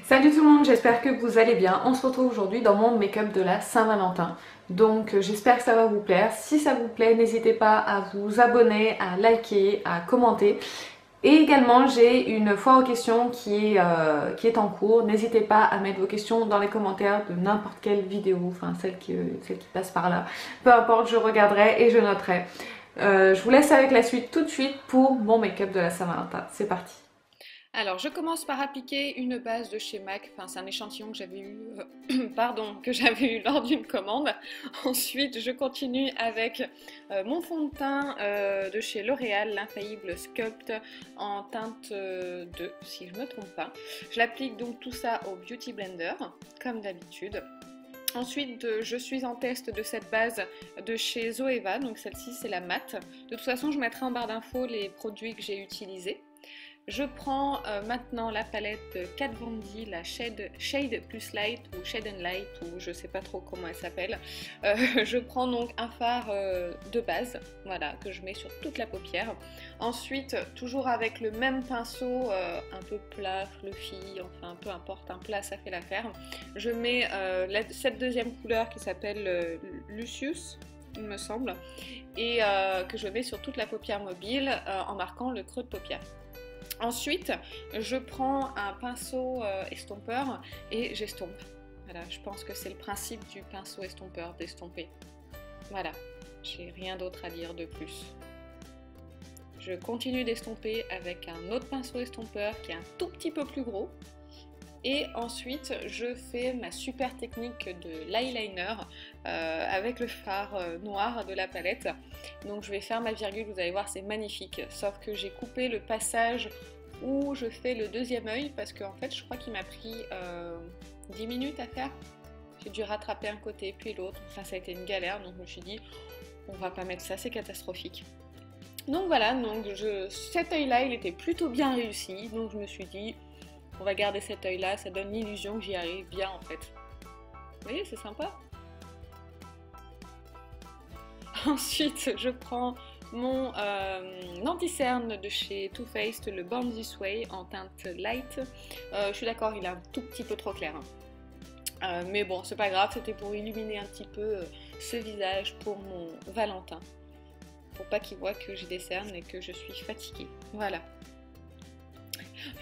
Salut tout le monde, j'espère que vous allez bien. On se retrouve aujourd'hui dans mon make-up de la Saint-Valentin. Donc j'espère que ça va vous plaire. Si ça vous plaît, n'hésitez pas à vous abonner, à liker, à commenter. Et également, j'ai une foire aux questions qui est en cours. N'hésitez pas à mettre vos questions dans les commentaires de n'importe quelle vidéo, enfin celle qui passe par là. Peu importe, je regarderai et je noterai. Je vous laisse avec la suite tout de suite pour mon make-up de la Saint-Valentin. C'est parti. Alors, je commence par appliquer une base de chez MAC, enfin c'est un échantillon que j'avais eu, que j'avais eu lors d'une commande. Ensuite, je continue avec mon fond de teint de chez L'Oréal, l'infaillible Sculpt en teinte 2, si je ne me trompe pas. Je l'applique donc tout ça au Beauty Blender, comme d'habitude. Ensuite, je suis en test de cette base de chez Zoeva, donc celle-ci c'est la matte. De toute façon, je mettrai en barre d'infos les produits que j'ai utilisés. Je prends maintenant la palette Kat Von D, la Shade Plus Light ou Shade and Light ou je sais pas trop comment elle s'appelle. Je prends donc un fard de base, voilà, que je mets sur toute la paupière. Ensuite, toujours avec le même pinceau, un peu plat, fluffy, enfin peu importe, un plat ça fait l'affaire. Je mets cette deuxième couleur qui s'appelle Lucius, il me semble, et que je mets sur toute la paupière mobile en marquant le creux de paupière. Ensuite, je prends un pinceau estompeur et j'estompe. Voilà, je pense que c'est le principe du pinceau estompeur, d'estomper. Voilà, j'ai rien d'autre à dire de plus. Je continue d'estomper avec un autre pinceau estompeur qui est un tout petit peu plus gros. Et ensuite, je fais ma super technique de l'eyeliner avec le fard noir de la palette. Donc je vais faire ma virgule, vous allez voir, c'est magnifique. Sauf que j'ai coupé le passage où je fais le deuxième œil parce qu'en fait, je crois qu'il m'a pris 10 minutes à faire. J'ai dû rattraper un côté puis l'autre. Enfin, ça a été une galère, donc je me suis dit, on va pas mettre ça, c'est catastrophique. Donc voilà, donc cet œil-là, il était plutôt bien réussi. Donc je me suis dit, on va garder cet œil là, ça donne l'illusion que j'y arrive bien en fait. Vous voyez, c'est sympa. Ensuite, je prends mon anti-cerne de chez Too Faced, le Born This Way en teinte light. Je suis d'accord, il est un tout petit peu trop clair. Mais bon, c'est pas grave, c'était pour illuminer un petit peu ce visage pour mon Valentin. Pour pas qu'il voit que j'ai des cernes et que je suis fatiguée. Voilà.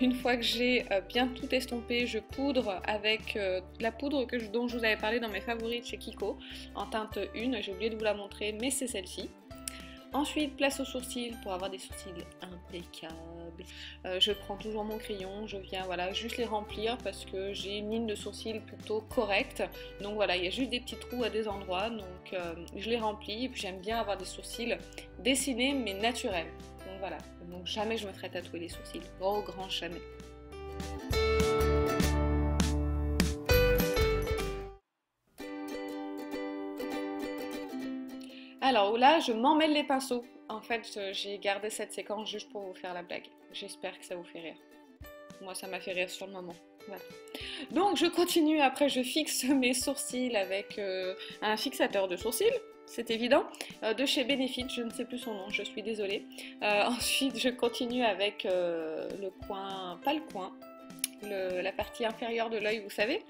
Une fois que j'ai bien tout estompé, je poudre avec la poudre dont je vous avais parlé dans mes favoris de chez Kiko, en teinte 1, j'ai oublié de vous la montrer, mais c'est celle-ci. Ensuite, place aux sourcils pour avoir des sourcils impeccables. Je prends toujours mon crayon, je viens voilà, juste les remplir parce que j'ai une ligne de sourcils plutôt correcte. Donc voilà, il y a juste des petits trous à des endroits, donc je les remplis. Et puis j'aime bien avoir des sourcils dessinés mais naturels. Donc voilà, donc jamais je me ferai tatouer les sourcils. Oh, grand jamais. Alors là, je m'emmêle les pinceaux. En fait, j'ai gardé cette séquence juste pour vous faire la blague. J'espère que ça vous fait rire. Moi, ça m'a fait rire sur le moment. Voilà. Donc, je continue. Après, je fixe mes sourcils avec un fixateur de sourcils. C'est évident, de chez Benefit, je ne sais plus son nom, je suis désolée. Ensuite, je continue avec le coin, pas le coin, la partie inférieure de l'œil, vous savez,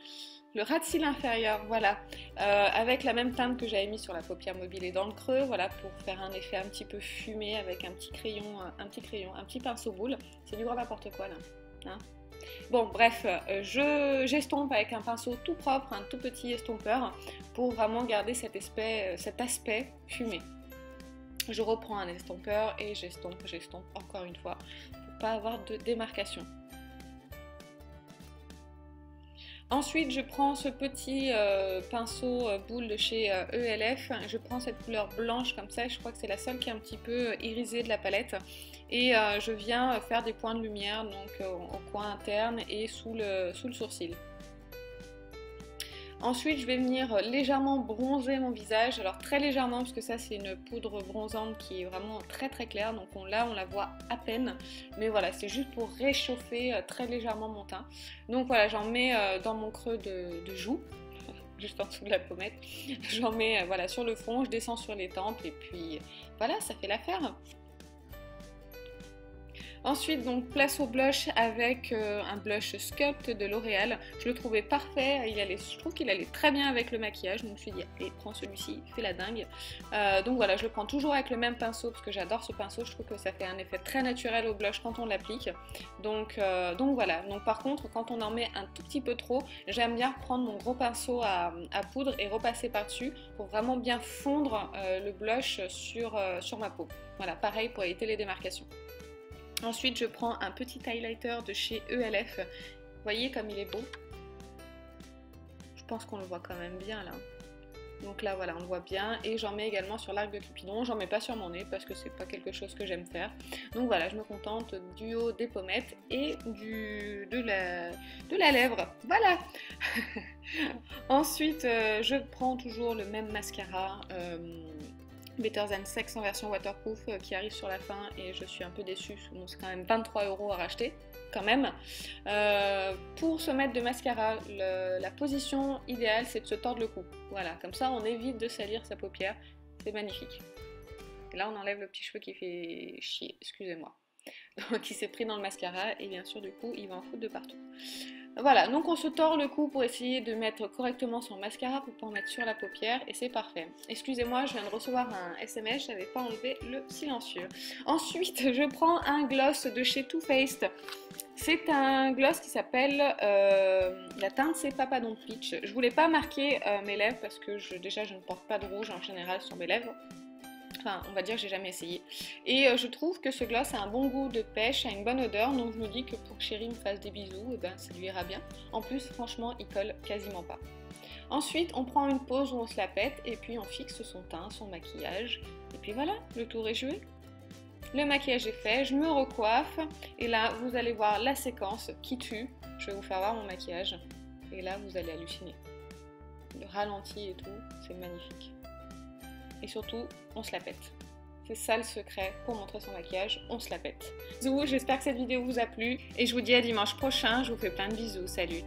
le ras de cils inférieur, voilà, avec la même teinte que j'avais mis sur la paupière mobile et dans le creux, voilà, pour faire un effet un petit peu fumé avec un petit pinceau boule. C'est du grand n'importe quoi là, hein. Bon, bref, j'estompe avec un pinceau tout propre, un tout petit estompeur, pour vraiment garder cet aspect fumé. Je reprends un estompeur et j'estompe encore une fois, pour pas avoir de démarcation. Ensuite, je prends ce petit pinceau boule de chez ELF, je prends cette couleur blanche comme ça, je crois que c'est la seule qui est un petit peu irisée de la palette, et je viens faire des points de lumière donc au coin interne et sous le sourcil. Ensuite, je vais venir légèrement bronzer mon visage, alors très légèrement parce que ça c'est une poudre bronzante qui est vraiment très très claire, donc là on la voit à peine, mais voilà, c'est juste pour réchauffer très légèrement mon teint. Donc voilà, j'en mets dans mon creux de joue, juste en dessous de la pommette, j'en mets voilà, sur le front, je descends sur les tempes et puis voilà, ça fait l'affaire. Ensuite, donc place au blush avec un blush Sculpt de L'Oréal. Je le trouvais parfait, je trouve qu'il allait très bien avec le maquillage, donc je me suis dit allez, prends celui-ci, fais la dingue. Donc voilà, je le prends toujours avec le même pinceau parce que j'adore ce pinceau, je trouve que ça fait un effet très naturel au blush quand on l'applique. Donc voilà, donc par contre quand on en met un tout petit peu trop, j'aime bien prendre mon gros pinceau à poudre et repasser par-dessus pour vraiment bien fondre le blush sur ma peau. Voilà, pareil pour éviter les démarcations. Ensuite, je prends un petit highlighter de chez ELF. Vous voyez comme il est beau? Je pense qu'on le voit quand même bien là. Donc là, voilà, on le voit bien. Et j'en mets également sur l'arc de Cupidon. J'en mets pas sur mon nez parce que c'est pas quelque chose que j'aime faire. Donc voilà, je me contente du haut des pommettes et de la lèvre. Voilà. Ensuite, je prends toujours le même mascara. Better Than Sex en version waterproof qui arrive sur la fin et je suis un peu déçue, bon, c'est quand même 23 € à racheter quand même. Pour se mettre de mascara, la position idéale c'est de se tordre le cou, voilà, comme ça on évite de salir sa paupière, c'est magnifique. Et là on enlève le petit cheveu qui fait chier, excusez-moi, qui s'est pris dans le mascara et bien sûr du coup il va en foutre de partout. Voilà, donc on se tord le cou pour essayer de mettre correctement son mascara pour pouvoir mettre sur la paupière et c'est parfait. Excusez-moi, je viens de recevoir un SMS, je n'avais pas enlevé le silencieux. Ensuite, je prends un gloss de chez Too Faced. C'est un gloss qui s'appelle la teinte c'est Papa Don't Peach. Je voulais pas marquer mes lèvres parce que déjà je ne porte pas de rouge en général sur mes lèvres. Enfin, on va dire que j'ai jamais essayé. Et je trouve que ce gloss a un bon goût de pêche, a une bonne odeur, donc je me dis que pour que Chérie me fasse des bisous, et ben, ça lui ira bien. En plus, franchement, il colle quasiment pas. Ensuite, on prend une pause où on se la pète, et puis on fixe son teint, son maquillage. Et puis voilà, le tour est joué. Le maquillage est fait, je me recoiffe, et là, vous allez voir la séquence qui tue. Je vais vous faire voir mon maquillage, et là, vous allez halluciner. Le ralenti et tout, c'est magnifique. Et surtout, on se la pète. C'est ça le secret pour montrer son maquillage, on se la pète. Bisous, j'espère que cette vidéo vous a plu et je vous dis à dimanche prochain, je vous fais plein de bisous, salut!